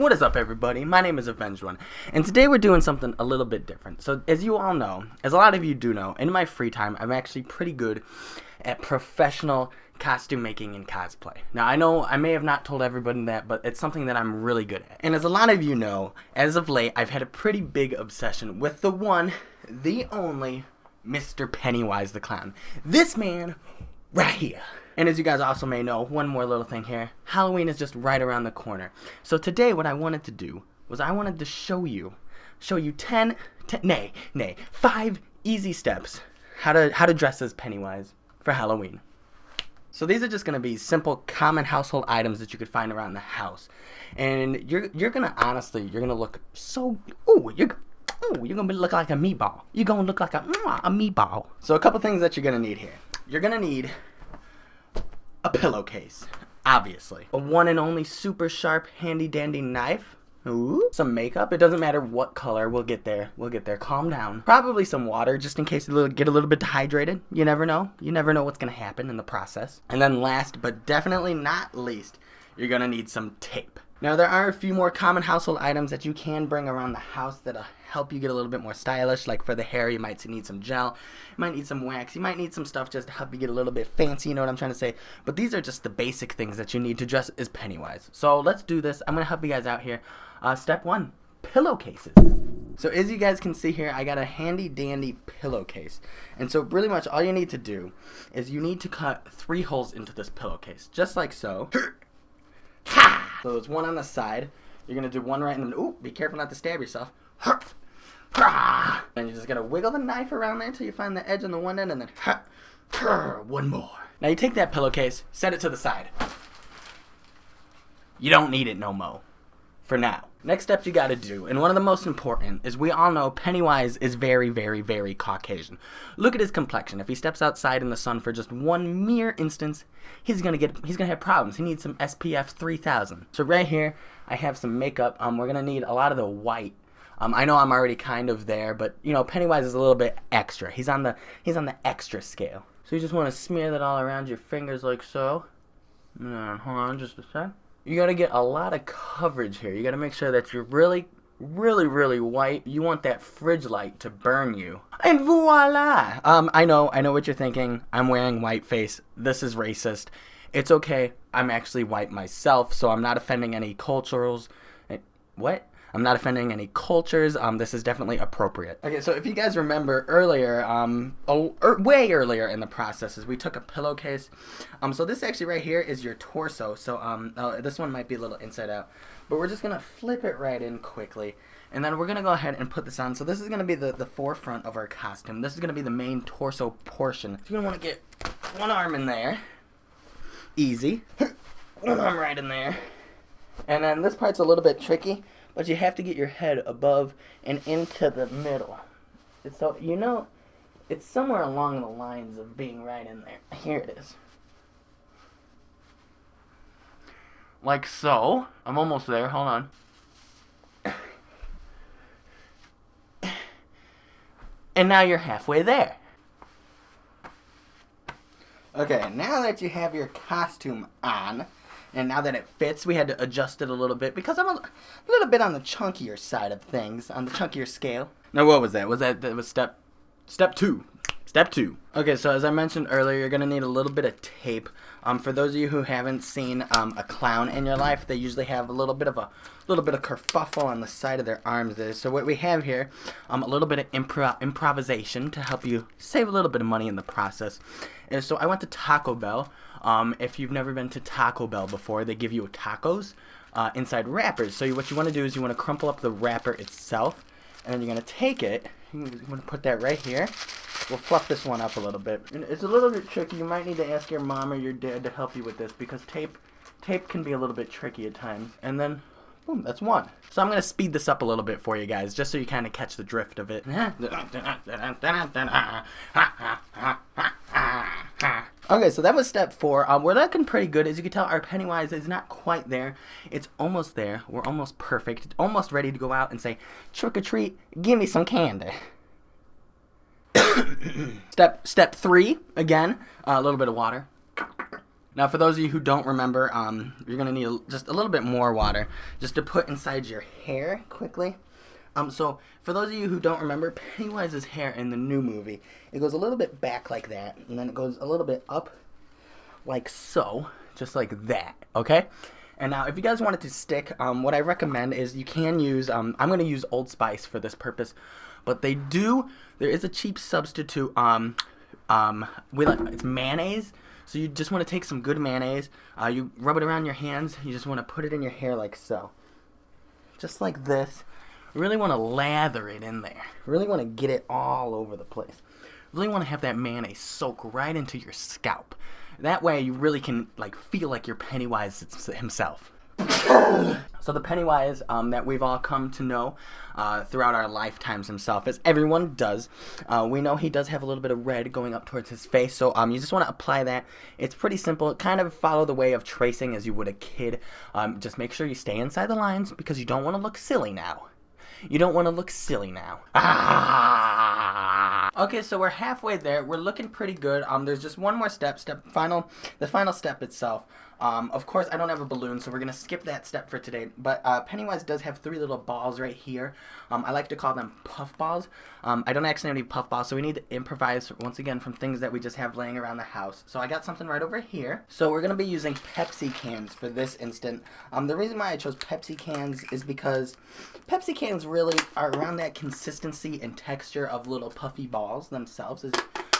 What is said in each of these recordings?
What is up, everybody? My name is AvennGed1, and today we're doing something a little bit different. So, as you all know, as a lot of you do know, in my free time, I'm actually pretty good at professional costume making and cosplay. Now, I know I may have not told everybody that, but it's something that I'm really good at. And as a lot of you know, as of late, I've had a pretty big obsession with the one, the only, Mr. Pennywise the Clown. This man right here. And as you guys also may know, one more little thing here, Halloween is just right around the corner. So today what I wanted to do was I wanted to show you 5 easy steps how to dress as Pennywise for Halloween. So these are just going to be simple common household items that you could find around the house. And you're going to honestly, you're going to look so, you're going to look like a meatball. You're going to look like a meatball. So a couple things that you're going to need here. You're going to need a pillowcase, obviously. A one and only super sharp handy dandy knife. Ooh. Some makeup. It doesn't matter what color. We'll get there. Calm down. Probably some water just in case you get a little bit dehydrated. You never know. You never know what's going to happen in the process. And then last but definitely not least, you're going to need some tape. Now, there are a few more common household items that you can bring around the house that'll help you get a little bit more stylish. Like for the hair, you might need some gel, you might need some wax, you might need some stuff just to help you get a little bit fancy, you know what I'm trying to say? But these are just the basic things that you need to dress as Pennywise. So let's do this. I'm going to help you guys out here. Step 1, pillowcases. So as you guys can see here, I got a handy dandy pillowcase. And so really much all you need to do is you need to cut 3 holes into this pillowcase, just like so. So there's one on the side. You're going to do one right in the middle. Ooh, be careful not to stab yourself. And you just got to wiggle the knife around there until you find the edge on the one end, and then one more. Now you take that pillowcase, set it to the side. You don't need it no mo. For now. Next step you got to do, and one of the most important, is we all know Pennywise is very, very, very Caucasian. Look at his complexion. If he steps outside in the sun for just one mere instance, he's gonna have problems. He needs some SPF 3000. So right here, I have some makeup. We're gonna need a lot of the white. I know I'm already kind of there, but you know Pennywise is a little bit extra. He's on the extra scale. So you just want to smear that all around your fingers like so. Hold on just a sec. You gotta get a lot of coverage here. You gotta make sure that you're really, really, really white. You want that fridge light to burn you. And voila! I know what you're thinking. I'm wearing white face. This is racist. It's okay. I'm actually white myself, so I'm not offending any cultures. What? I'm not offending any cultures. This is definitely appropriate. Okay, so if you guys remember earlier, way earlier in the process, is we took a pillowcase. So this actually right here is your torso. So this one might be a little inside out, but we're just gonna flip it right in quickly, and then we're gonna go ahead and put this on. So this is gonna be the forefront of our costume. This is gonna be the main torso portion. So you're gonna want to get one arm in there, easy. One arm right in there, and then this part's a little bit tricky. But you have to get your head above and into the middle. So, you know, it's somewhere along the lines of being right in there. Here it is. Like so. I'm almost there. Hold on. And now you're halfway there. Okay, now that you have your costume on, and now that it fits, we had to adjust it a little bit because I'm a little bit on the chunkier side of things, on the chunkier scale. Now, what was that? That was step 2. Step 2. Okay, so as I mentioned earlier, you're going to need a little bit of tape. For those of you who haven't seen a clown in your life, they usually have a little bit of kerfuffle on the side of their arms there. So what we have here, a little bit of improvisation to help you save a little bit of money in the process. And so I went to Taco Bell. If you've never been to Taco Bell before, they give you tacos inside wrappers. So what you want to do is you want to crumple up the wrapper itself, and then you're going to take it, you're going to put that right here. We'll fluff this one up a little bit. It's a little bit tricky. You might need to ask your mom or your dad to help you with this because tape can be a little bit tricky at times. And then, boom, that's one. So I'm going to speed this up a little bit for you guys just so you kind of catch the drift of it. Okay, so that was step 4. We're looking pretty good. As you can tell, our Pennywise is not quite there. It's almost there. We're almost perfect. Almost ready to go out and say, trick or treat, give me some candy. Step 3, again, a little bit of water. Now, for those of you who don't remember, you're going to need just a little bit more water just to put inside your hair quickly. So, for those of you who don't remember, Pennywise's hair in the new movie, it goes a little bit back like that, and then it goes a little bit up like so, just like that, okay? And now, if you guys want it to stick, what I recommend is you can use, I'm going to use Old Spice for this purpose, but there is a cheap substitute, it's mayonnaise. So you just want to take some good mayonnaise, you rub it around your hands, you just want to put it in your hair like so. Just like this. You really want to lather it in there. You really want to get it all over the place. You really want to have that mayonnaise soak right into your scalp. That way you really can feel like you're Pennywise himself. So the Pennywise that we've all come to know throughout our lifetimes himself, as everyone does, we know he does have a little bit of red going up towards his face, so you just want to apply that. It's pretty simple. Kind of follow the way of tracing as you would a kid. Just make sure you stay inside the lines because you don't want to look silly now. You don't want to look silly now. Okay, so we're halfway there. We're looking pretty good. There's just one more step. The final step itself. Of course, I don't have a balloon, so we're going to skip that step for today. But Pennywise does have 3 little balls right here. I like to call them puff balls. I don't actually have any puff balls, so we need to improvise, once again, from things that we just have laying around the house. So I got something right over here. So we're going to be using Pepsi cans for this instant. The reason why I chose Pepsi cans is because Pepsi cans really are around that consistency and texture of little puffy balls themselves, as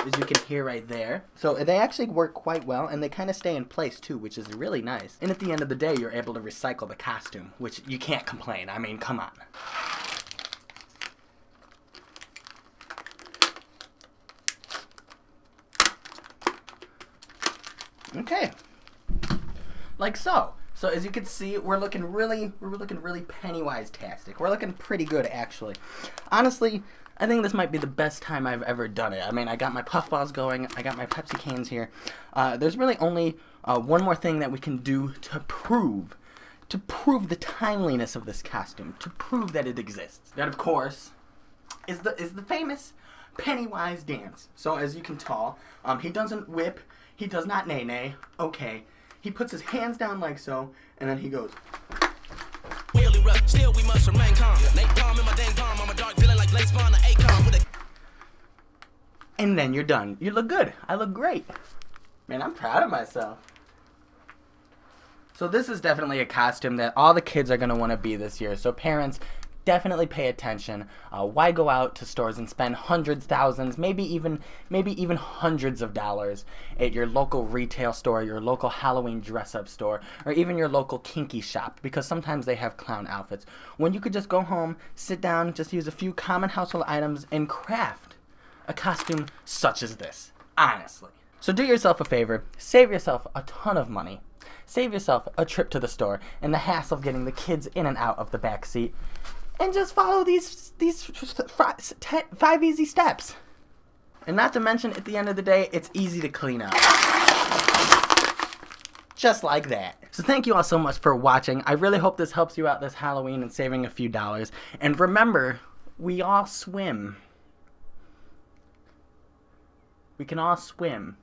you can hear right there. So they actually work quite well, and they kind of stay in place too, which is really nice. And at the end of the day, you're able to recycle the costume, which you can't complain. I mean, come on. Okay. Like so. So as you can see, we're looking really Pennywise-tastic. We're looking pretty good, actually. Honestly, I think this might be the best time I've ever done it. I mean, I got my puffballs going. I got my Pepsi cans here. There's really only one more thing that we can do to prove the timeliness of this costume, to prove that it exists. That, of course, is the famous Pennywise dance. So as you can tell, he doesn't whip. He does not nay-nay. Okay. He puts his hands down like so, and then he goes. Still we must remain calm. And then you're done. You look good. I look great. Man, I'm proud of myself. So this is definitely a costume that all the kids are going to want to be this year. So parents, definitely pay attention. Why go out to stores and spend hundreds, thousands, maybe even hundreds of dollars at your local retail store, your local Halloween dress-up store, or even your local kinky shop, because sometimes they have clown outfits, when you could just go home, sit down, just use a few common household items, and craft a costume such as this, honestly. So do yourself a favor, save yourself a ton of money, save yourself a trip to the store, and the hassle of getting the kids in and out of the back seat, and just follow these 5 easy steps. And not to mention, at the end of the day, it's easy to clean up. Just like that. So thank you all so much for watching. I really hope this helps you out this Halloween and saving a few dollars. And remember, we all swim. We can all swim.